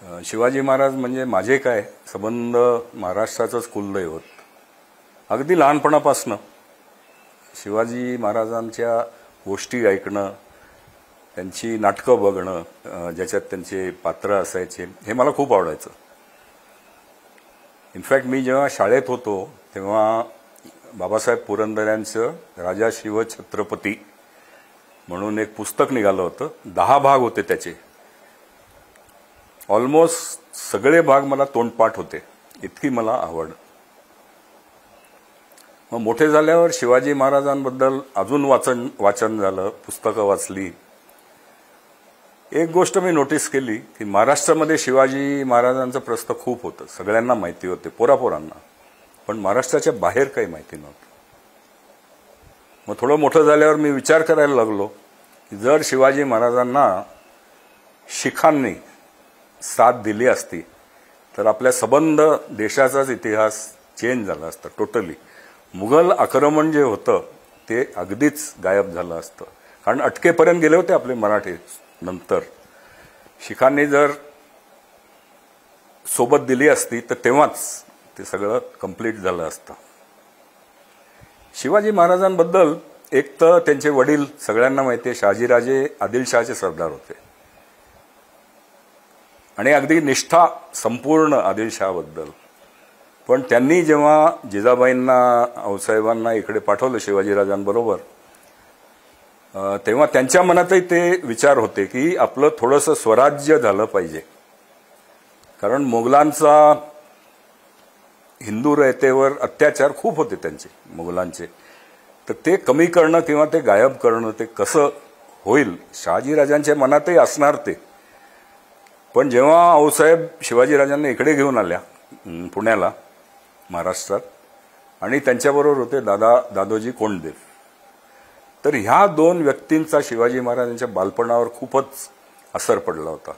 शिवाजी महाराज म्हणजे माझे काय संबंध महाराष्ट्राचंच कुलदैवत. अगदी लहानपणापासनं शिवाजी महाराजांच्या गोष्टी ऐकणं, त्यांची नाटकं बघणं, ज्याच्यात त्यांचे पात्र असायचे हे मला खूप आवडायचं. इनफॅक्ट मी जेव्हा शाळेत होतो तेव्हा बाबासाहेब पुरंदऱ्यांचं राजा शिवछत्रपती म्हणून एक पुस्तक निघालं होतं. 10 भाग होते त्याचे. ऑलमोस्ट सगळे भाग मला तोंडपाठ होते, इतकी मला आवड. मग मोठे झाल्यावर शिवाजी महाराजांबद्दल अजून वाचन झालं, पुस्तकं वाचली. एक गोष्ट मी नोटीस केली की महाराष्ट्रामध्ये शिवाजी महाराजांचं प्रस्थ खूप होतं, सगळ्यांना माहिती होते, पोरापोरांना. पण महाराष्ट्राच्या बाहेर काही माहिती नव्हतं. मग थोडं मोठं झाल्यावर मी विचार करायला लागलो की जर शिवाजी महाराजांना शिखांनी साथ दिली असती तर आपल्या सबंध देशाचाच इतिहास चेंज झाला असता टोटली. मुघल आक्रमण जे होतं ते अगदीच गायब झालं असतं, कारण अटकेपर्यंत गेले होते आपले मराठे. नंतर शिखांनी जर सोबत दिली असती तर तेव्हाच ते सगळं कंप्लीट झालं असतं. शिवाजी महाराजांबद्दल एक तर त्यांचे वडील सगळ्यांना माहिती आहे, शहाजीराजे आदिलशहाचे सरदार होते आणि अगदी निष्ठा संपूर्ण आदिलशहाबद्दल. पण त्यांनी जेव्हा जिजाबाईंना, आऊसाहेबांना इकडे पाठवलं शिवाजीराजांबरोबर, तेव्हा त्यांच्या मनातही ते विचार होते की आपलं थोडंसं स्वराज्य झालं पाहिजे. कारण मोगलांचा हिंदू रयतेवर अत्याचार खूप होते त्यांचे, मोगलांचे. तर ते कमी करणं किंवा ते गायब करणं ते कसं होईल, शहाजीराजांच्या मनातही असणार ते. पण जेव्हा आऊसाहेब शिवाजीराजांना इकडे घेऊन आल्या पुण्याला, महाराष्ट्रात, आणि त्यांच्याबरोबर होते दादोजी कोंडदेव, तर ह्या 2 व्यक्तींचा शिवाजी महाराजांच्या बालपणावर खूपच असर पडला होता.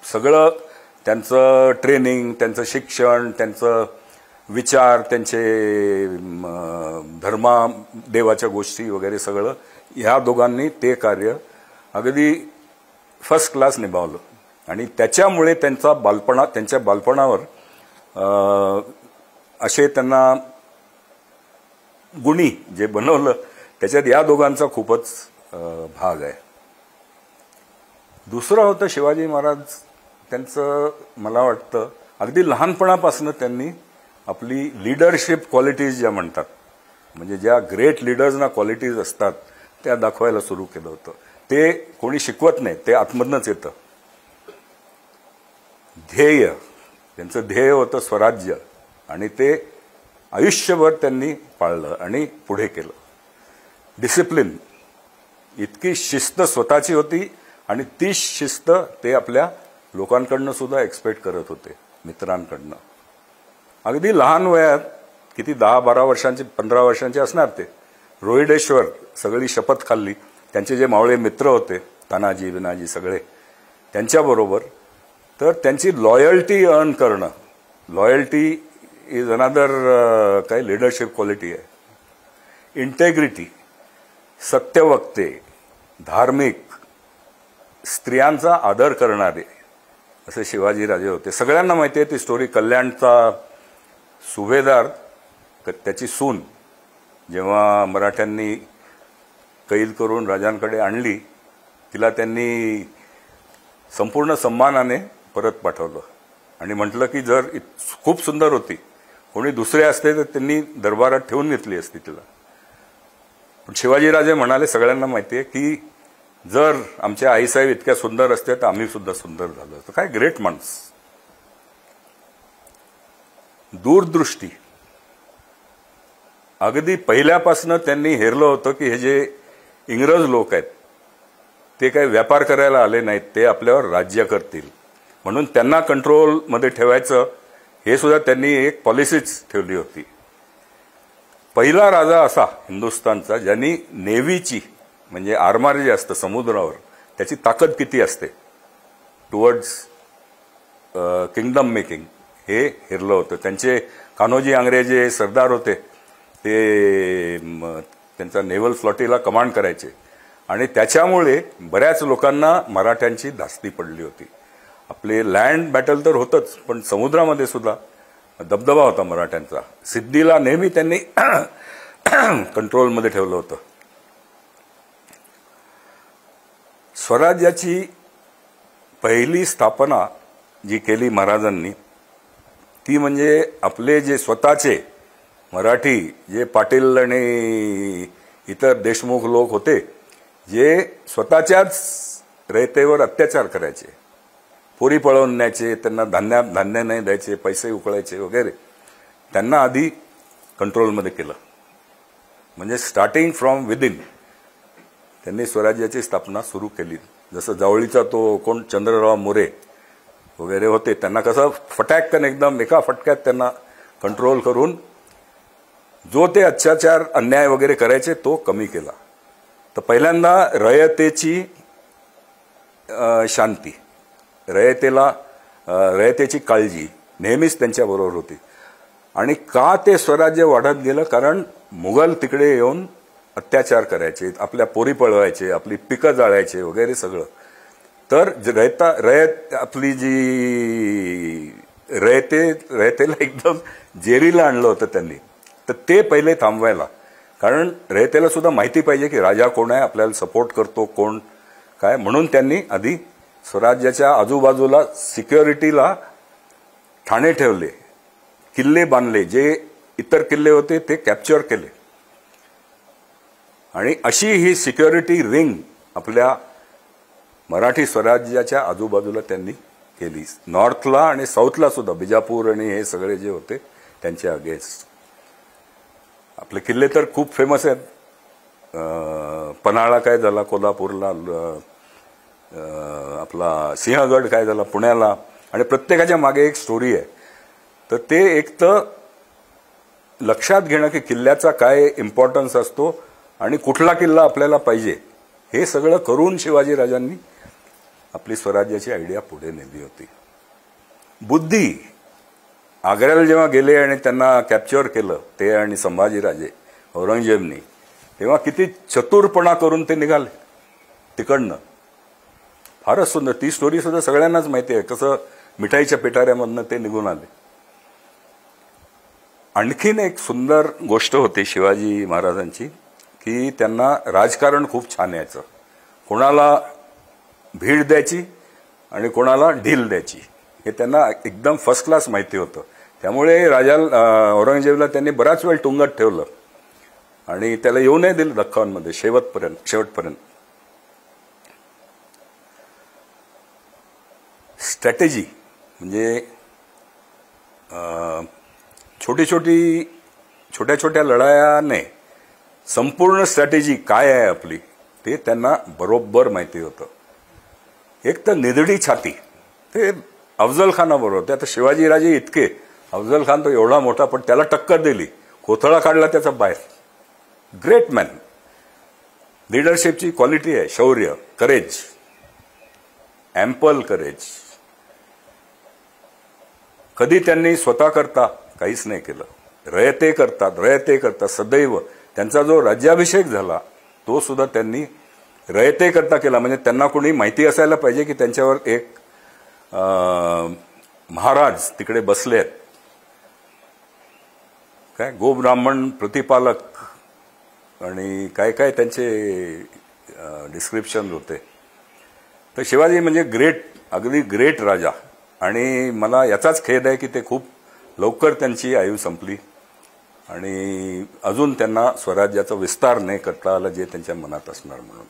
सगळं त्यांचं ट्रेनिंग, त्यांचं शिक्षण, त्यांचं विचार, त्यांचे धर्मा देवाच्या गोष्टी वगैरे सगळं ह्या दोघांनी ते कार्य अगदी फर्स्ट क्लास निभावलं. आणि त्याच्यामुळे त्यांच्या बालपणावर असे त्यांना गुणी जे बनवलं त्याच्यात या दोघांचा खूपच भाग आहे. दुसरं होतं शिवाजी महाराज, त्यांचं मला वाटतं अगदी लहानपणापासून त्यांनी आपली लीडरशिप क्वालिटीज ज्या म्हणतात, म्हणजे ज्या ग्रेट लीडर्सना क्वालिटीज असतात त्या दाखवायला सुरू केलं होतं. ते कोणी शिकवत नाही, ते आतमधनंच येतं. ध्येय, त्यांचं ध्येय होतं स्वराज्य, आणि ते आयुष्यभर त्यांनी पाळलं आणि पुढे केलं. डिसिप्लिन, इतकी शिस्त स्वतःची होती आणि ती शिस्त ते आपल्या लोकांकडनं सुद्धा एक्सपेक्ट करत होते, मित्रांकडनं. अगदी लहान वयात, किती 10-12 वर्षांचे, 15 वर्षांचे असणार ते, रोहिडेश्वर सगळी शपथ खाल्ली. त्यांचे जे मावळे मित्र होते, तानाजी बिनाजी सगळे, त्यांच्याबरोबर. तर त्यांची लॉयल्टी अर्न करणं, लॉयल्टी इज अनदर काय लिडरशिप क्वालिटी आहे. इंटेग्रिटी, सत्यवक्ते, धार्मिक, स्त्रियांचा आदर करणारे असे शिवाजीराजे होते. सगळ्यांना माहिती आहे ती स्टोरी. कल्याणचा सुभेदार, त्याची सून जेव्हा मराठ्यांनी कैद करून राजांकडे आणली, तिला त्यांनी संपूर्ण सन्मानाने परत पाठवलं आणि म्हटलं की जर खूप सुंदर होती, कोणी दुसरे असते तर त्यांनी दरबारात ठेवून घेतली असती तिला. पण शिवाजीराजे म्हणाले, सगळ्यांना माहिती आहे की जर आमच्या आईसाहेब इतक्या सुंदर असत्या तर आम्ही सुद्धा सुंदर झालो. तर काय ग्रेट माणूस. दूरदृष्टी, अगदी पहिल्यापासून त्यांनी हेरलं होतं की हे जे इंग्रज लोक आहेत ते काही व्यापार करायला आले नाहीत, ते आपल्यावर राज्य करतील, म्हणून त्यांना कंट्रोलमध्ये ठेवायचं हे सुद्धा त्यांनी एक पॉलिसीच ठेवली होती. पहिला राजा असा हिंदुस्थानचा ज्यांनी नेव्हीची, म्हणजे आरमार जे असतं समुद्रावर, त्याची ताकद किती असते टुवर्ड्स किंगडम मेकिंग, हे हेरलं होतं. त्यांचे कान्होजी आंग्रे जे सरदार होते ते त्यांचा नेव्हल फ्लॉटीला कमांड करायचे आणि त्याच्यामुळे बऱ्याच लोकांना मराठ्यांची धास्ती पडली होती. आपले लँड बॅटल तर होतच, पण समुद्रामध्ये सुद्धा दबदबा होता मराठ्यांचा. सिद्धीला नेहमी त्यांनी कंट्रोलमध्ये ठेवलं होतं. स्वराज्याची पहिली स्थापना जी केली महाराजांनी ती म्हणजे आपले जे स्वतःचे मराठी जे पाटील आणि इतर देशमुख लोक होते जे स्वतःच्याच रयतेवर अत्याचार करायचे, पोरी पळवून न्यायचे, त्यांना धान्य नाही द्यायचे, पैसे उकळायचे वगैरे, त्यांना आधी कंट्रोलमध्ये केलं. म्हणजे स्टार्टिंग फ्रॉम विदिन त्यांनी स्वराज्याची स्थापना सुरू केली. जसं जावळीचा तो कोण चंद्रराव मोरे वगैरे होते, त्यांना कसं फटाकन एकदम एका फटक्यात त्यांना कंट्रोल करून जो ते अत्याचार अन्याय वगैरे करायचे तो कमी केला. तर पहिल्यांदा रयतेची शांती, रयतेची काळजी नेहमीच त्यांच्याबरोबर होती. आणि का ते स्वराज्य वाढत गेलं? कारण मुघल तिकडे येऊन अत्याचार करायचे, आपल्या पोरी पळवायचे, आपली पिकं जाळायचे वगैरे सगळं. तर रयत आपली जी रयतेला एकदम जेरीला आणलं होतं त्यांनी. तर ते पहिले थांबवायला, कारण रयतेला सुद्धा माहिती पाहिजे की राजा कोण आहे, आपल्याला सपोर्ट करतो कोण काय, म्हणून त्यांनी आधी स्वराज्याच्या आजूबाजूला सिक्युरिटीला ठाणे ठेवले, किल्ले बांधले, जे इतर किल्ले होते ते कॅप्चर केले. आणि अशी ही सिक्युरिटी रिंग आपल्या मराठी स्वराज्याच्या आजूबाजूला त्यांनी केली. नॉर्थला आणि साऊथला सुद्धा, बिजापूर आणि हे सगळे जे होते त्यांच्या अगेन्स्ट. आपले किल्ले तर खूप फेमस आहेत. पन्हाळा काय झाला कोल्हापूरला, आपला सिंहगड काय झाला पुण्याला, आणि प्रत्येकाच्या मागे एक स्टोरी आहे. तर ते एक तर लक्षात घेणं की किल्ल्याचा काय इम्पॉर्टन्स असतो आणि कुठला किल्ला आपल्याला पाहिजे, हे सगळं करून शिवाजीराजांनी आपली स्वराज्याची आयडिया पुढे नेली होती. बुद्धी, आग्र्याला जेव्हा गेले आणि त्यांना कॅप्चर केलं ते आणि संभाजीराजे औरंगजेबनी, तेव्हा किती चतुरपणा करून ते निघाले तिकडनं. फारच सुंदर. ती स्टोरी सुद्धा सगळ्यांनाच माहिती आहे, कसं मिठाईच्या पिटाऱ्यामधनं ते निघून आले. आणखीन एक सुंदर गोष्ट होती शिवाजी महाराजांची की त्यांना राजकारण खूप छान यायचं. कोणाला भीड द्यायची आणि कोणाला ढील द्यायची हे त्यांना एकदम फर्स्ट क्लास माहिती होतं. त्यामुळे राजा औरंगजेबला त्यांनी बराच वेळ तुंगत ठेवलं आणि त्याला येऊ नाही दिलं दख्खनमध्ये शेवटपर्यंत. स्ट्रॅटेजी म्हणजे छोट्या छोट्या लढायाने संपूर्ण स्ट्रॅटेजी काय आहे आपली ते त्यांना बरोबर माहिती होतं. एक तर निधडी छाती, ते अफजल खानाबरोबर. ते आता शिवाजीराजे इतके, अफजल खान तो एवढा मोठा पण त्याला टक्कर दिली, कोथळा काढला त्याचा बाहेर. Great man. लिडरशिपची क्वालिटी आहे, शौर्य, करेज, ॲम्पल करेज. कधी त्यांनी स्वतः करता काहीच नाही केलं. रयते करता सदैव. त्यांचा जो राज्याभिषेक झाला तो सुद्धा त्यांनी रयते करता केला. म्हणजे त्यांना कोणी माहिती असायला पाहिजे की त्यांच्यावर एक महाराज तिकडे बसले आहेत, काय गोब्राह्मण प्रतिपालक आणि काय काय त्यांचे डिस्क्रिप्शन होते. तर शिवाजी म्हणजे ग्रेट, अगदी ग्रेट राजा. आणि मला याचाच खेद आहे की ते खूप लवकर त्यांची आयु संपली आणि अजून त्यांना स्वराज्याचा विस्तार नाही करता आला जे त्यांच्या मनात असणार म्हणून.